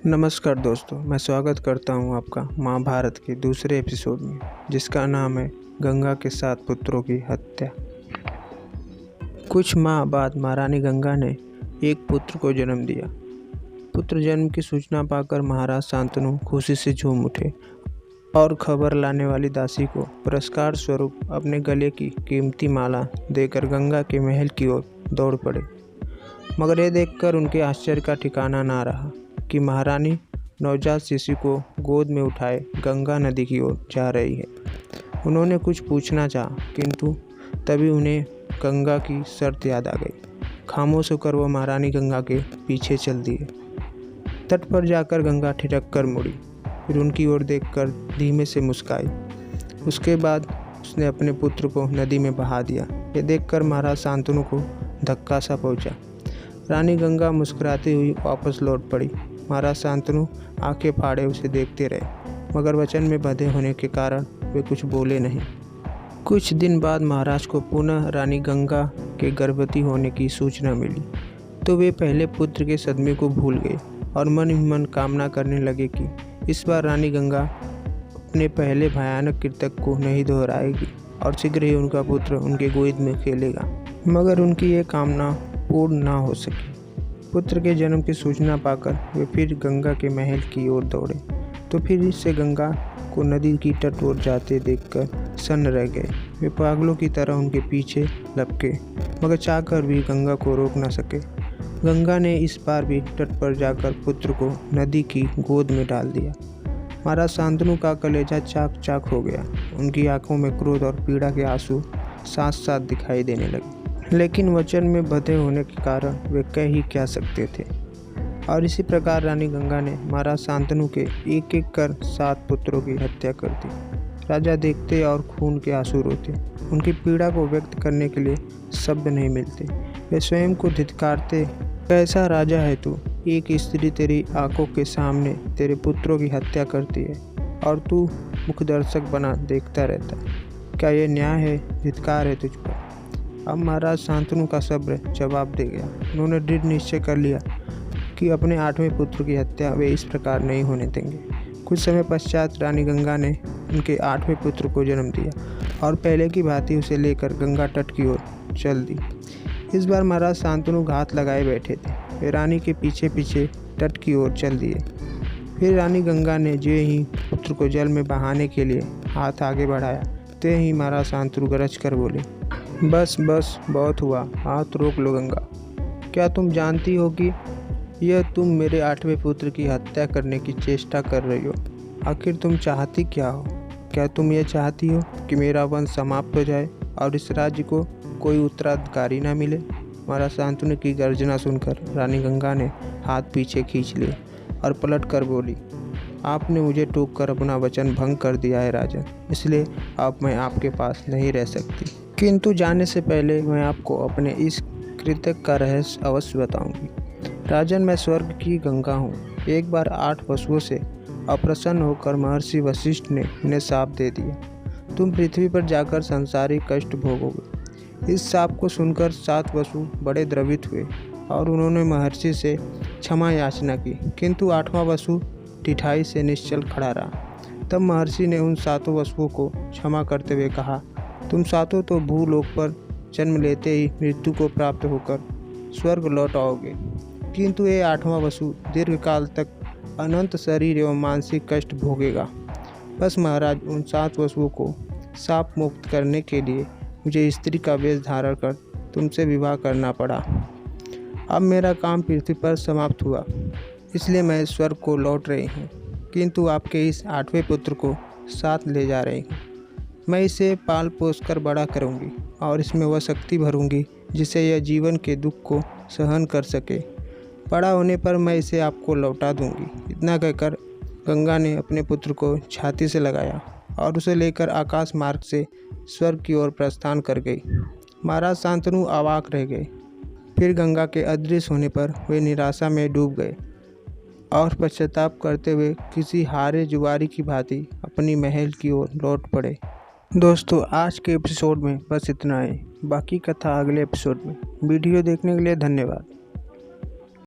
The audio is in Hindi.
नमस्कार दोस्तों, मैं स्वागत करता हूं आपका महाभारत के दूसरे एपिसोड में, जिसका नाम है गंगा के 7 पुत्रों की हत्या। कुछ माह बाद महारानी गंगा ने एक पुत्र को जन्म दिया। पुत्र जन्म की सूचना पाकर महाराज शांतनु खुशी से झूम उठे और खबर लाने वाली दासी को पुरस्कार स्वरूप अपने गले की कीमती माला देकर गंगा के महल की ओर दौड़ पड़े। मगर यह देखकर उनके आश्चर्य का ठिकाना ना रहा कि महारानी नवजात शिशु को गोद में उठाए गंगा नदी की ओर जा रही है। उन्होंने कुछ पूछना चाहा, किंतु तभी उन्हें गंगा की शर्त याद आ गई। खामोश होकर वो महारानी गंगा के पीछे चल दिए। तट पर जाकर गंगा ठिठक कर मुड़ी, फिर उनकी ओर देखकर धीमे से मुस्काई। उसके बाद उसने अपने पुत्र को नदी में बहा दिया। ये देखकर महाराज शांतनु को धक्का सा पहुंचा। रानी गंगा मुस्कुराती हुई वापस लौट पड़ी। महाराज शांतनु आंखें फाड़े उसे देखते रहे, मगर वचन में बंधे होने के कारण वे कुछ बोले नहीं। कुछ दिन बाद महाराज को पुनः रानी गंगा के गर्भवती होने की सूचना मिली, तो वे पहले पुत्र के सदमे को भूल गए और मन ही मन कामना करने लगे कि इस बार रानी गंगा अपने पहले भयानक कृत्य को नहीं दोहराएगी और शीघ्र ही उनका पुत्र उनके गोद में खेलेगा। मगर उनकी ये कामना पूर्ण ना हो सकी। पुत्र के जन्म की सूचना पाकर वे फिर गंगा के महल की ओर दौड़े, तो फिर से गंगा को नदी की तट ओर जाते देखकर सन्न रह गए। वे पागलों की तरह उनके पीछे लपके, मगर चाहकर भी गंगा को रोक न सके। गंगा ने इस बार भी तट पर जाकर पुत्र को नदी की गोद में डाल दिया। महाराज शांतनु का कलेजा चाक चाक हो गया। उनकी आंखों में क्रोध और पीड़ा के आंसू साथ साथ दिखाई देने लगे, लेकिन वचन में बंधे होने के कारण वे कह ही क्या सकते थे। और इसी प्रकार रानी गंगा ने महाराज शांतनु के एक एक कर 7 पुत्रों की हत्या कर दी। राजा देखते और खून के आंसू रोते। उनकी पीड़ा को व्यक्त करने के लिए शब्द नहीं मिलते। वे स्वयं को धिक्कारते, कैसा राजा है तू, एक स्त्री तेरी आंखों के सामने तेरे पुत्रों की हत्या करती है और तू मुखदर्शक बना देखता रहता। क्या यह न्याय है? धिक्कार है तुझ पर। अब महाराज शांतनु का सब्र जवाब दे गया। उन्होंने दृढ़ निश्चय कर लिया कि अपने 8वें पुत्र की हत्या वे इस प्रकार नहीं होने देंगे। कुछ समय पश्चात रानी गंगा ने उनके 8वें पुत्र को जन्म दिया और पहले की भांति उसे लेकर गंगा तट की ओर चल दी। इस बार महाराज शांतनु घात लगाए बैठे थे। वे रानी के पीछे पीछे तट की ओर चल दिए। फिर रानी गंगा ने जो ही पुत्र को जल में बहाने के लिए हाथ आगे बढ़ाया, ते ही महाराज शांतनु गरज कर बोले, बस बस बहुत हुआ, हाथ रोक लो गंगा। क्या तुम जानती हो कि यह तुम मेरे 8वें पुत्र की हत्या करने की चेष्टा कर रही हो? आखिर तुम चाहती क्या हो? क्या तुम यह चाहती हो कि मेरा वंश समाप्त हो जाए और इस राज्य को कोई उत्तराधिकारी ना मिले? महाराज शांतनु की गर्जना सुनकर रानी गंगा ने हाथ पीछे खींच लिए और पलट कर बोली, आपने मुझे टोक कर अपना वचन भंग कर दिया है राजन, इसलिए अब मैं आपके पास नहीं रह सकती। किंतु जाने से पहले मैं आपको अपने इस कृत्य का रहस्य अवश्य बताऊंगी। राजन, मैं स्वर्ग की गंगा हूँ। एक बार 8 पशुओं से अप्रसन्न होकर महर्षि वशिष्ठ ने उन्हें शाप दे दिया। तुम पृथ्वी पर जाकर संसारिक कष्ट भोगोगे। इस शाप को सुनकर 7 पशु बड़े द्रवित हुए और उन्होंने महर्षि से क्षमा याचना की, किंतु 8वां पशु ढिठाई से निश्चल खड़ा रहा। तब महर्षि ने उन 7 पशुओं को क्षमा करते हुए कहा, तुम 7 तो भूलोक पर जन्म लेते ही मृत्यु को प्राप्त होकर स्वर्ग लौट आओगे, किंतु ये 8वां वसु दीर्घकाल तक अनंत शरीर एवं मानसिक कष्ट भोगेगा। बस महाराज, उन 7 वसुओं को शाप मुक्त करने के लिए मुझे स्त्री का वेश धारण कर तुमसे विवाह करना पड़ा। अब मेरा काम पृथ्वी पर समाप्त हुआ, इसलिए मैं स्वर्ग को लौट रही हूँ, किंतु आपके इस 8वें पुत्र को साथ ले जा रही हूँ। मैं इसे पाल पोस कर बड़ा करूँगी और इसमें वह शक्ति भरूँगी जिससे यह जीवन के दुख को सहन कर सके। बड़ा होने पर मैं इसे आपको लौटा दूँगी। इतना कहकर गंगा ने अपने पुत्र को छाती से लगाया और उसे लेकर आकाश मार्ग से स्वर्ग की ओर प्रस्थान कर गई। महाराज शांतनु अवाक रह गए। फिर गंगा के अदृश्य होने पर वे निराशा में डूब गए और पश्चाताप करते हुए किसी हारे जुआरी की भांति अपनी महल की ओर लौट पड़े। दोस्तों, आज के एपिसोड में बस इतना ही। बाकी कथा अगले एपिसोड में। वीडियो देखने के लिए धन्यवाद।